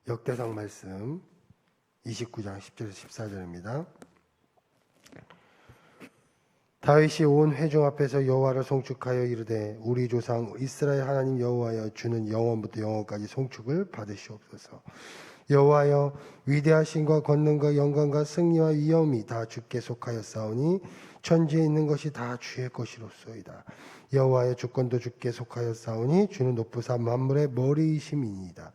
역대상 말씀 29장 10절에서 14절입니다. 다윗이 온 회중 앞에서 여호와를 송축하여 이르되 우리 조상 이스라엘 하나님 여호와여 주는 영원부터 영원까지 송축을 받으시옵소서. 여호와여 위대하신과 권능과 영광과 승리와 위엄이 다 주께 속하였사오니 천지에 있는 것이 다 주의 것이로소이다. 여호와의 주권도 주께 속하였사오니 주는 높으사 만물의 머리이심이니이다.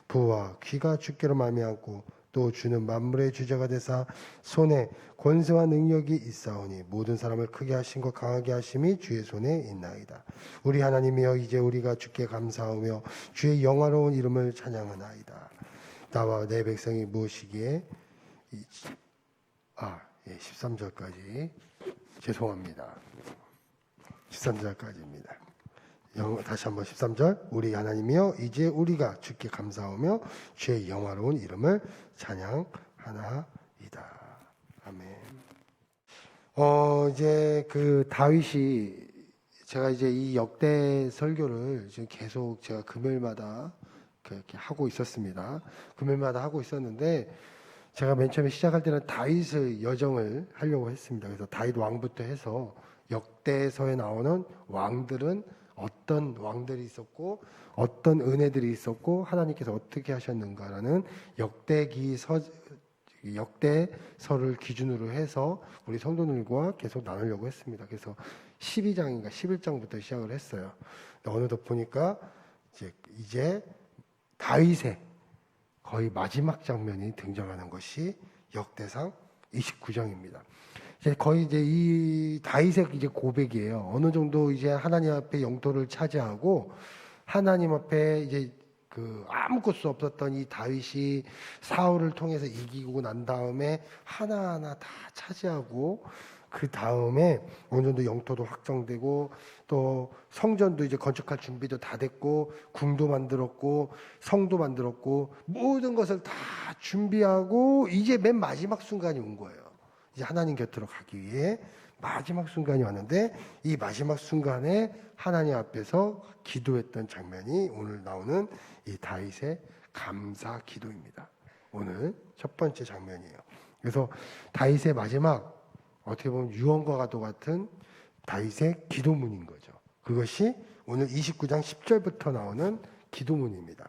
부와 귀가 주께로 말미암고 또 주는 만물의 주제가 되사 손에 권세와 능력이 있사오니 모든 사람을 크게 하심과 강하게 하심이 주의 손에 있나이다. 우리 하나님이여 이제 우리가 주께 감사하며 주의 영화로운 이름을 찬양하나이다. 나와 내 백성이 무엇이기에 13절까지 죄송합니다. 13절까지입니다. 다시 한번 13절. 우리 하나님이여 이제 우리가 주께 감사하며 주의 영화로운 이름을 찬양하나이다. 아멘. 이제 그 다윗이 제가 이제 이 역대 설교를 지금 계속 제가 금요일마다 그렇게 하고 있었습니다. 금요일마다 하고 있었는데 제가 맨 처음에 시작할 때는 다윗의 여정을 하려고 했습니다. 그래서 다윗 왕부터 해서 역대서에 나오는 왕들은 어떤 왕들이 있었고 어떤 은혜들이 있었고 하나님께서 어떻게 하셨는가라는 역대서를 기준으로 해서 우리 성도들과 계속 나누려고 했습니다. 그래서 12장인가 11장부터 시작을 했어요. 어느덧 보니까 이제 다윗의 거의 마지막 장면이 등장하는 것이 역대상 29장입니다. 거의 이제 이 다윗의 이제 고백이에요. 어느 정도 이제 하나님 앞에 영토를 차지하고 하나님 앞에 이제 그 아무것도 없었던 이 다윗이 사울을 통해서 이기고 난 다음에 하나하나 다 차지하고 그 다음에 어느 정도 영토도 확정되고 또 성전도 이제 건축할 준비도 다 됐고 궁도 만들었고 성도 만들었고 모든 것을 다 준비하고 이제 맨 마지막 순간이 온 거예요. 이제 하나님 곁으로 가기 위해 마지막 순간이 왔는데 이 마지막 순간에 하나님 앞에서 기도했던 장면이 오늘 나오는 이 다윗의 감사 기도입니다. 오늘 첫 번째 장면이에요. 그래서 다윗의 마지막 어떻게 보면 유언과 가도 같은 다윗의 기도문인 거죠. 그것이 오늘 29장 10절부터 나오는 기도문입니다.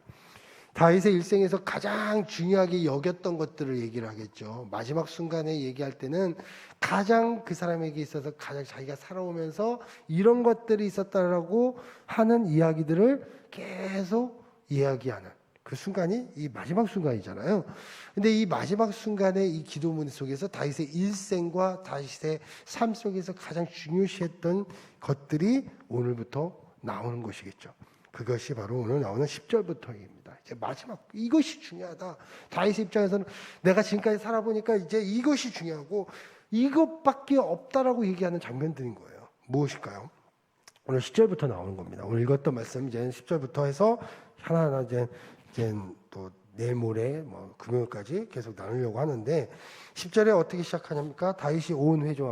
다윗의 일생에서 가장 중요하게 여겼던 것들을 얘기를 하겠죠. 마지막 순간에 얘기할 때는 가장 그 사람에게 있어서 가장 자기가 살아오면서 이런 것들이 있었다라고 하는 이야기들을 계속 이야기하는 그 순간이 이 마지막 순간이잖아요. 근데 이 마지막 순간에 이 기도문 속에서 다윗의 일생과 다윗의 삶 속에서 가장 중요시했던 것들이 오늘부터 나오는 것이겠죠. 그것이 바로 오늘 나오는 10절부터입니다. 이제 마지막 이것이 중요하다. 다윗의 입장에서는 내가 지금까지 살아보니까 이제 이것이 중요하고 이것밖에 없다라고 얘기하는 장면들인 거예요. 무엇일까요? 오늘 10절부터 나오는 겁니다. 오늘 읽었던 말씀 이제 10절부터 해서 하나하나 이제 또 내일 모레 금요일까지 계속 나누려고 하는데 10절에 어떻게 시작하냐니까 다윗이 온 회중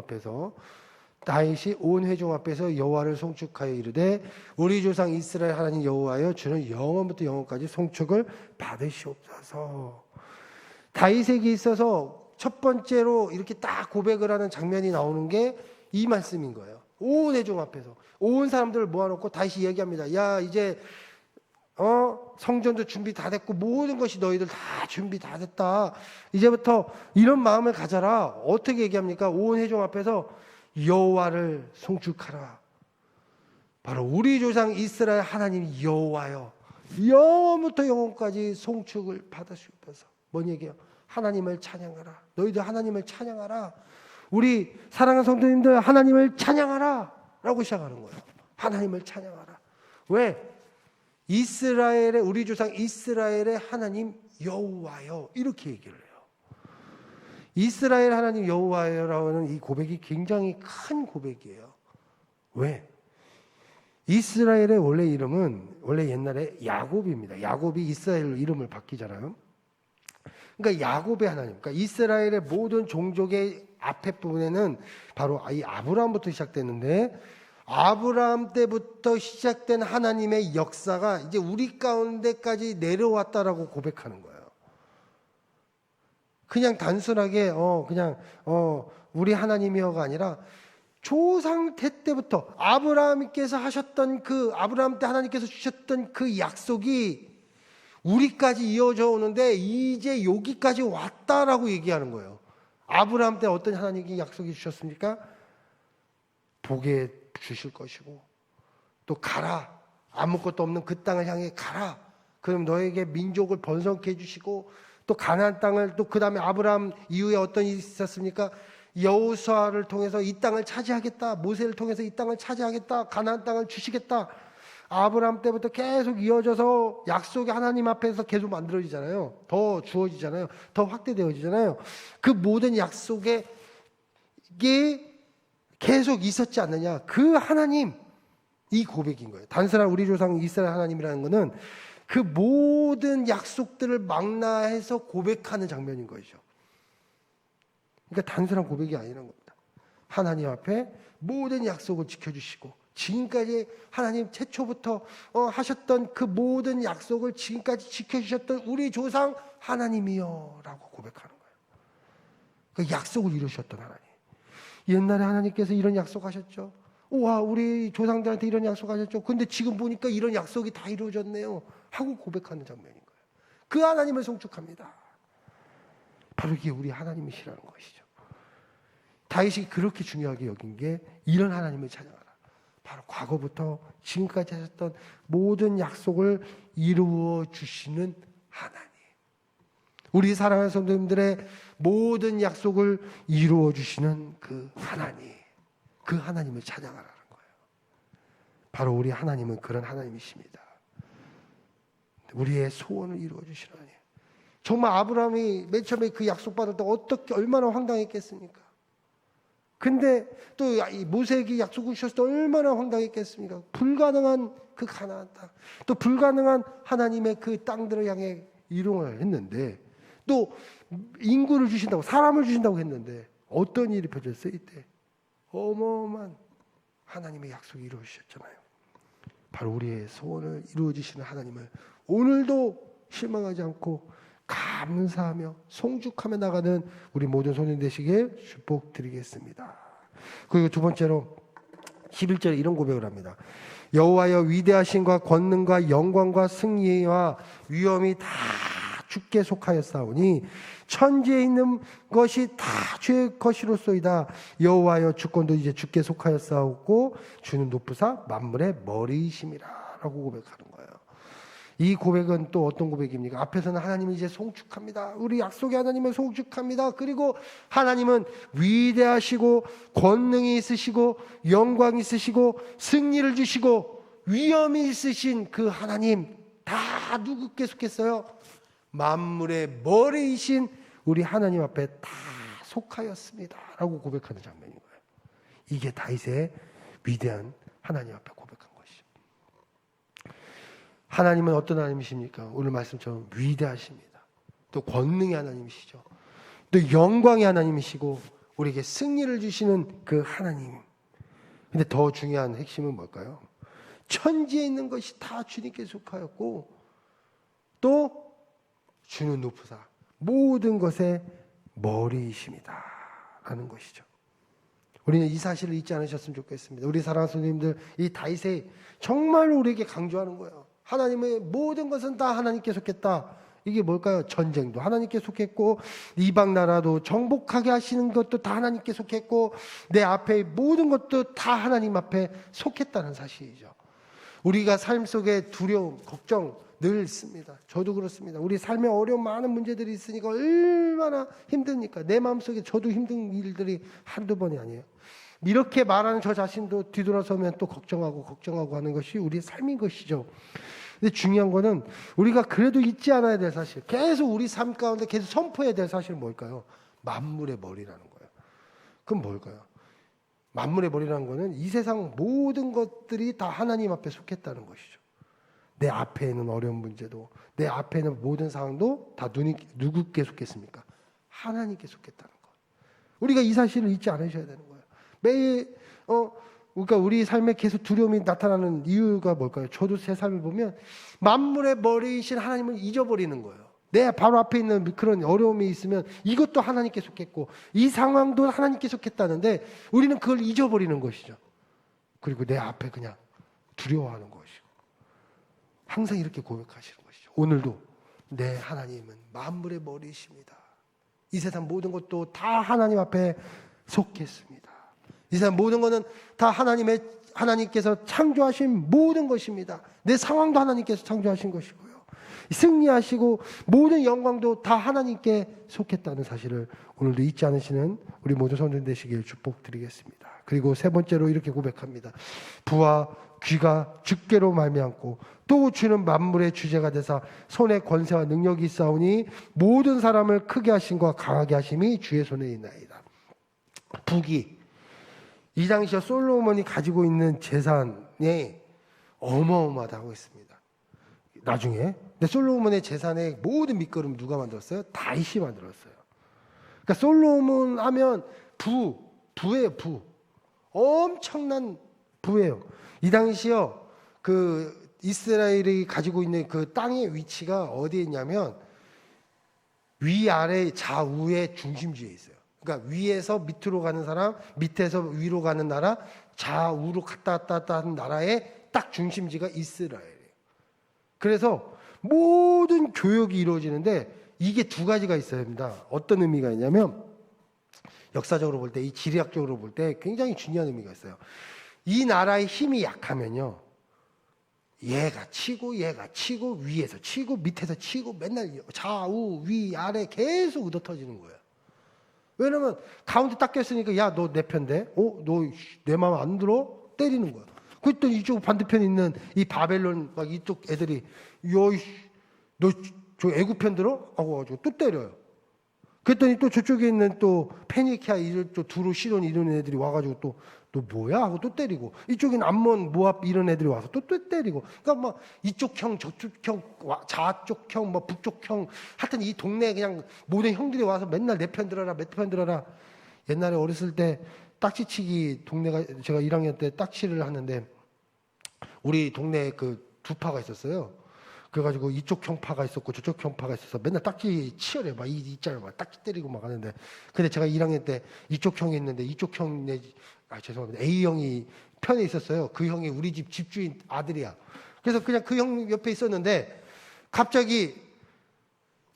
앞에서 여호와를 송축하여 이르되 우리 조상 이스라엘 하나님 여호와여 주는 영원부터 영원까지 송축을 받으시옵소서. 다윗에게 있어서 첫 번째로 이렇게 딱 고백을 하는 장면이 나오는 게 이 말씀인 거예요. 온 회중 앞에서 온 사람들을 모아놓고 다윗이 얘기합니다. 야 이제 성전도 준비 다 됐고 모든 것이 너희들 다 준비 다 됐다. 이제부터 이런 마음을 가져라. 어떻게 얘기합니까? 온 회중 앞에서 여호와를 송축하라. 바로 우리 조상 이스라엘 하나님 여호와여 영원부터 영원까지 송축을 받으시옵소서. 뭔 얘기예요? 하나님을 찬양하라. 너희들 하나님을 찬양하라. 우리 사랑하는 성도님들 하나님을 찬양하라 라고 시작하는 거예요. 하나님을 찬양하라. 왜? 이스라엘의 우리 조상 이스라엘의 하나님 여호와여 이렇게 얘기를 해요. 이스라엘 하나님 여호와여라는 이 고백이 굉장히 큰 고백이에요. 왜? 이스라엘의 원래 이름은 원래 옛날에 야곱입니다. 야곱이 이스라엘로 이름을 바뀌잖아요. 그러니까 야곱의 하나님, 그러니까 이스라엘의 모든 종족의 앞에 부분에는 바로 이 아브라함부터 시작됐는데 아브라함 때부터 시작된 하나님의 역사가 이제 우리 가운데까지 내려왔다라고 고백하는 거예요. 그냥 단순하게 우리 하나님이여가 아니라 조상 대 때부터 아브라함께서 하셨던 아브라함 때 하나님께서 주셨던 그 약속이 우리까지 이어져 오는데 이제 여기까지 왔다라고 얘기하는 거예요. 아브라함 때 어떤 하나님이 약속이 주셨습니까? 복에 주실 것이고 또 가라. 아무것도 없는 그 땅을 향해 가라. 그럼 너에게 민족을 번성케 해주시고 또 가나안 땅을 또 그 다음에 아브라함 이후에 어떤 일이 있었습니까? 여호수아를 통해서 이 땅을 차지하겠다. 모세를 통해서 이 땅을 차지하겠다. 가나안 땅을 주시겠다. 아브라함 때부터 계속 이어져서 약속이 하나님 앞에서 계속 만들어지잖아요. 더 주어지잖아요. 더 확대되어지잖아요. 그 모든 약속에 이게 계속 있었지 않느냐. 그 하나님, 이 고백인 거예요. 단순한 우리 조상 이스라엘 하나님이라는 것은 그 모든 약속들을 망라해서 고백하는 장면인 것이죠. 그러니까 단순한 고백이 아니라는 겁니다. 하나님 앞에 모든 약속을 지켜주시고 지금까지 하나님 최초부터 하셨던 그 모든 약속을 지금까지 지켜주셨던 우리 조상 하나님이여 라고 고백하는 거예요. 그 약속을 이루셨던 하나님. 옛날에 하나님께서 이런 약속하셨죠. 와, 우리 조상들한테 이런 약속하셨죠. 근데 지금 보니까 이런 약속이 다 이루어졌네요 하고 고백하는 장면인 거예요. 그 하나님을 송축합니다. 바로 이게 우리 하나님이시라는 것이죠. 다윗이 그렇게 중요하게 여긴 게 이런 하나님을 찬양하라. 바로 과거부터 지금까지 하셨던 모든 약속을 이루어 주시는 하나님. 우리 사랑하는 성도님들의 모든 약속을 이루어 주시는 그 하나님. 그 하나님을 찬양하라는 거예요. 바로 우리 하나님은 그런 하나님이십니다. 우리의 소원을 이루어 주시는 하나님. 정말 아브라함이 맨 처음에 그 약속 받을 때 어떻게 얼마나 황당했겠습니까? 근데 또 모세에게 약속을 주셨을 때 얼마나 황당했겠습니까? 불가능한 그 가나안 땅, 또 불가능한 하나님의 그 땅들을 향해 이동을 했는데 또 인구를 주신다고 사람을 주신다고 했는데 어떤 일이 펼쳐졌어요? 이때 어마어마한 하나님의 약속이 이루어지셨잖아요. 바로 우리의 소원을 이루어주시는 하나님을 오늘도 실망하지 않고 감사하며 송축하며 나가는 우리 모든 손님 되시길 축복드리겠습니다. 그리고 두 번째로 11절에 이런 고백을 합니다. 여호와여 위대하신과 권능과 영광과 승리와 위엄이 다 주께 속하였사오니 천지에 있는 것이 다 주의 것이로소이다. 여호와여 주권도 이제 주께 속하였사오고 주는 높으사 만물의 머리이심이라 라고 고백하는 거예요. 이 고백은 또 어떤 고백입니까? 앞에서는 하나님이 이제 송축합니다. 우리 약속의 하나님을 송축합니다. 그리고 하나님은 위대하시고 권능이 있으시고 영광이 있으시고 승리를 주시고 위엄이 있으신 그 하나님 다 누구께 속했어요? 만물의 머리이신 우리 하나님 앞에 다 속하였습니다 라고 고백하는 장면인 거예요. 이게 다윗의 위대한 하나님 앞에 고백한 것이죠. 하나님은 어떤 하나님이십니까? 오늘 말씀처럼 위대하십니다. 또 권능의 하나님이시죠. 또 영광의 하나님이시고 우리에게 승리를 주시는 그 하나님. 근데 더 중요한 핵심은 뭘까요? 천지에 있는 것이 다 주님께 속하였고 또 주는 높으사 모든 것의 머리이십니다 라는 것이죠. 우리는 이 사실을 잊지 않으셨으면 좋겠습니다. 우리 사랑하는 손님들, 이 다윗이 정말로 우리에게 강조하는 거예요. 하나님의 모든 것은 다 하나님께 속했다. 이게 뭘까요? 전쟁도 하나님께 속했고 이방 나라도 정복하게 하시는 것도 다 하나님께 속했고 내 앞에 모든 것도 다 하나님 앞에 속했다는 사실이죠. 우리가 삶 속에 두려움, 걱정 늘 있습니다. 저도 그렇습니다. 우리 삶에 어려운 많은 문제들이 있으니까 얼마나 힘듭니까? 내 마음속에 저도 힘든 일들이 한두 번이 아니에요. 이렇게 말하는 저 자신도 뒤돌아서면 또 걱정하고 하는 것이 우리의 삶인 것이죠. 근데 중요한 거는 우리가 그래도 잊지 않아야 될 사실, 계속 우리 삶 가운데 계속 선포해야 될 사실은 뭘까요? 만물의 머리라는 거예요. 그럼 뭘까요? 만물의 머리라는 거는 이 세상 모든 것들이 다 하나님 앞에 속했다는 것이죠. 내 앞에 있는 어려운 문제도, 내 앞에 있는 모든 상황도 다 누구께 속했습니까? 하나님께 속했다는 것. 우리가 이 사실을 잊지 않으셔야 되는 거예요. 매일 그러니까 우리 삶에 계속 두려움이 나타나는 이유가 뭘까요? 저도 제 삶을 보면 만물의 머리이신 하나님을 잊어버리는 거예요. 내 바로 앞에 있는 그런 어려움이 있으면 이것도 하나님께 속했고 이 상황도 하나님께 속했다는데 우리는 그걸 잊어버리는 것이죠. 그리고 내 앞에 그냥 두려워하는 것이고 항상 이렇게 고백하시는 것이죠. 오늘도 내 하나님은 만물의 머리이십니다. 이 세상 모든 것도 다 하나님 앞에 속했습니다. 이 세상 모든 것은 다 하나님께서 창조하신 모든 것입니다. 내 상황도 하나님께서 창조하신 것이고요. 승리하시고 모든 영광도 다 하나님께 속했다는 사실을 오늘도 잊지 않으시는 우리 모두 성도님 되시길 축복드리겠습니다. 그리고 세 번째로 이렇게 고백합니다. 부와 귀가 주께로 말미암고 또 주는 만물의 주제가 되사 손에 권세와 능력이 있사오니 모든 사람을 크게 하심과 강하게 하심이 주의 손에 있나이다. 부귀, 이 당시에 솔로몬이 가지고 있는 재산이 어마어마하다고 했습니다. 나중에. 근데 솔로몬의 재산의 모든 밑거름 누가 만들었어요? 다윗이 만들었어요. 그러니까 솔로몬 하면 부예요, 부. 엄청난 부예요. 이 당시요, 그 이스라엘이 가지고 있는 그 땅의 위치가 어디에 있냐면 위아래 좌우의 중심지에 있어요. 그러니까 위에서 밑으로 가는 사람, 밑에서 위로 가는 나라, 좌우로 갔다 갔다 하는 나라의 딱 중심지가 이스라엘이에요. 그래서 모든 교역이 이루어지는데 이게 두 가지가 있어야 됩니다. 어떤 의미가 있냐면 역사적으로 볼 때, 이 지리학적으로 볼 때 굉장히 중요한 의미가 있어요. 이 나라의 힘이 약하면요, 얘가 치고 위에서 치고 밑에서 치고 맨날 좌우 위 아래 계속 얻어터지는 거예요. 왜냐면 가운데 딱 꼈으니까 야, 너 내 편데? 너 내 마음 안 들어? 때리는 거야. 그랬더니 이쪽 반대편에 있는 이 바벨론 막 이쪽 애들이 너 저 애굽 편 들어? 하고 가지고 또 때려요. 그랬더니 또 저쪽에 있는 또 페니키아 이쪽 두루 시돈 이런 애들이 와가지고 또 너 뭐야? 하고 또 때리고 이쪽엔 암몬 모압 이런 애들이 와서 또 때리고 그러니까 막 이쪽 형 저쪽 형 좌쪽 형 뭐 북쪽 형 하여튼 이 동네에 그냥 모든 형들이 와서 맨날 내 편 들어라 몇 편 들어라. 옛날에 어렸을 때 딱지치기 동네가 제가 1학년 때 딱지를 하는데 우리 동네에 그 두 파가 있었어요. 그래가지고 이쪽 형파가 있었고 저쪽 형파가 있어서 맨날 딱지 치열해 막 이자를 막 딱지 때리고 막 하는데 근데 제가 1학년 때 이쪽 형이 있는데 이쪽 형네 죄송합니다 A 형이 편에 있었어요. 그 형이 우리 집 집주인 아들이야. 그래서 그냥 그 형 옆에 있었는데 갑자기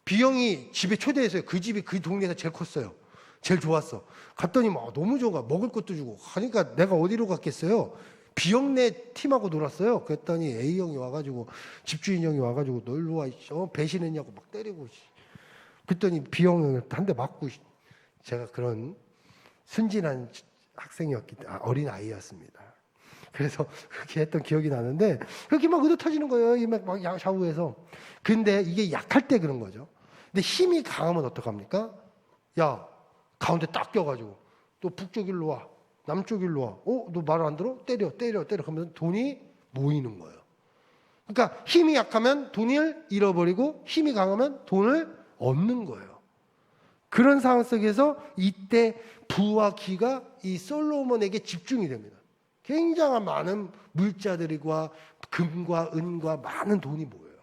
B 형이 집에 초대했어요. 그 집이 그 동네에서 제일 컸어요. 제일 좋았어. 갔더니 막 너무 좋아. 먹을 것도 주고. 하니까 내가 어디로 갔겠어요. B형네 팀하고 놀았어요. 그랬더니 A형이 와가지고 집주인 형이 와가지고 너 일로 와 배신했냐고 막 때리고 그랬더니 B형을 한 대 맞고 제가 그런 순진한 학생이었기 때문에 어린 아이였습니다. 그래서 그렇게 했던 기억이 나는데 그렇게 막 얻어터지는 거예요. 막 좌우에서. 근데 이게 약할 때 그런 거죠. 근데 힘이 강하면 어떡합니까? 야 가운데 딱 껴가지고 또 북쪽 일로 와. 남쪽 일로 와. 너 말 안 들어? 때려. 그러면 돈이 모이는 거예요. 그러니까 힘이 약하면 돈을 잃어버리고 힘이 강하면 돈을 얻는 거예요. 그런 상황 속에서 이때 부와 귀가 이 솔로몬에게 집중이 됩니다. 굉장한 많은 물자들과 금과 은과 많은 돈이 모여요.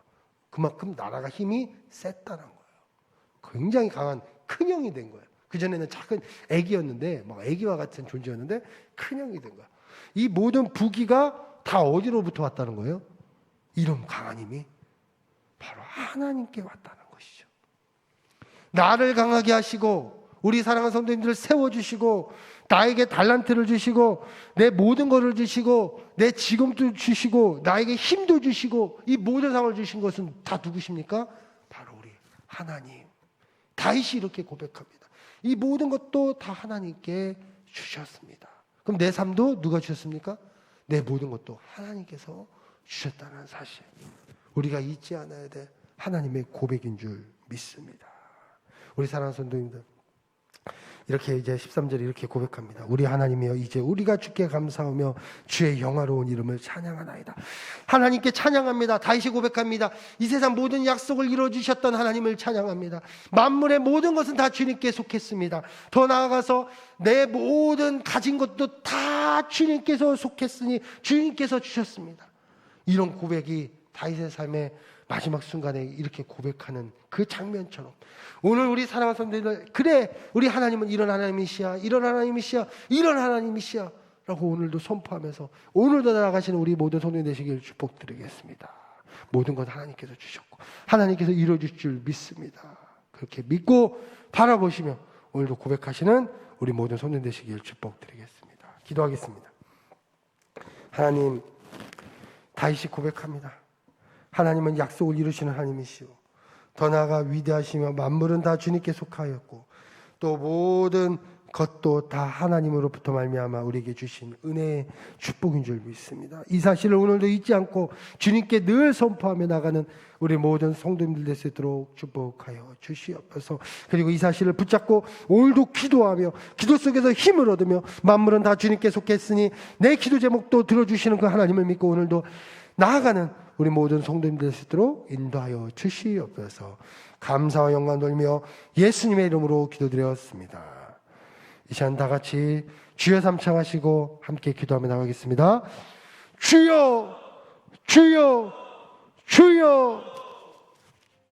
그만큼 나라가 힘이 셌다는 거예요. 굉장히 강한 큰 형이 된 거예요. 그전에는 작은 애기였는데 막 애기와 같은 존재였는데 큰 형이 된 거야. 이 모든 부귀가 다 어디로부터 왔다는 거예요? 이런 강한 힘이 바로 하나님께 왔다는 것이죠. 나를 강하게 하시고 우리 사랑하는 성도님들을 세워주시고 나에게 달란트를 주시고 내 모든 것을 주시고 내 직업도 주시고 나에게 힘도 주시고 이 모든 상을 주신 것은 다 누구십니까? 바로 우리 하나님. 다윗이 이렇게 고백합니다. 이 모든 것도 다 하나님께 주셨습니다. 그럼 내 삶도 누가 주셨습니까? 내 모든 것도 하나님께서 주셨다는 사실. 우리가 잊지 않아야 될 하나님의 고백인 줄 믿습니다. 우리 사랑하는 성도님들, 이렇게 이제 13절에 이렇게 고백합니다. 우리 하나님이여 이제 우리가 주께 감사하며 주의 영화로운 이름을 찬양하나이다. 하나님께 찬양합니다. 다윗이 고백합니다. 이 세상 모든 약속을 이루어주셨던 하나님을 찬양합니다. 만물의 모든 것은 다 주님께 속했습니다. 더 나아가서 내 모든 가진 것도 다 주님께서 속했으니 주님께서 주셨습니다. 이런 고백이 다윗의 삶에 마지막 순간에 이렇게 고백하는 그 장면처럼 오늘 우리 사랑하는 성도들, 그래 우리 하나님은 이런 하나님이시야, 이런 하나님이시야, 이런 하나님이시야 라고 오늘도 선포하면서 오늘도 나아가시는 우리 모든 성도님 되시길 축복드리겠습니다. 모든 것 하나님께서 주셨고 하나님께서 이루어질 줄 믿습니다. 그렇게 믿고 바라보시며 오늘도 고백하시는 우리 모든 성도님 되시길 축복드리겠습니다. 기도하겠습니다. 하나님, 다시 고백합니다. 하나님은 약속을 이루시는 하나님이시오. 더 나아가 위대하시며 만물은 다 주님께 속하였고 또 모든 것도 다 하나님으로부터 말미암아 우리에게 주신 은혜의 축복인 줄 믿습니다. 이 사실을 오늘도 잊지 않고 주님께 늘 선포하며 나가는 우리 모든 성도님들 될 수 있도록 축복하여 주시옵소서. 그리고 이 사실을 붙잡고 오늘도 기도하며 기도 속에서 힘을 얻으며 만물은 다 주님께 속했으니 내 기도 제목도 들어주시는 그 하나님을 믿고 오늘도 나아가는 우리 모든 성도님들 될 수 있도록 인도하여 주시옵소서. 감사와 영광 돌며 예수님의 이름으로 기도드렸습니다. 이 시간 다 같이 주여 삼창하시고 함께 기도하며 나가겠습니다. 주여, 주여, 주여.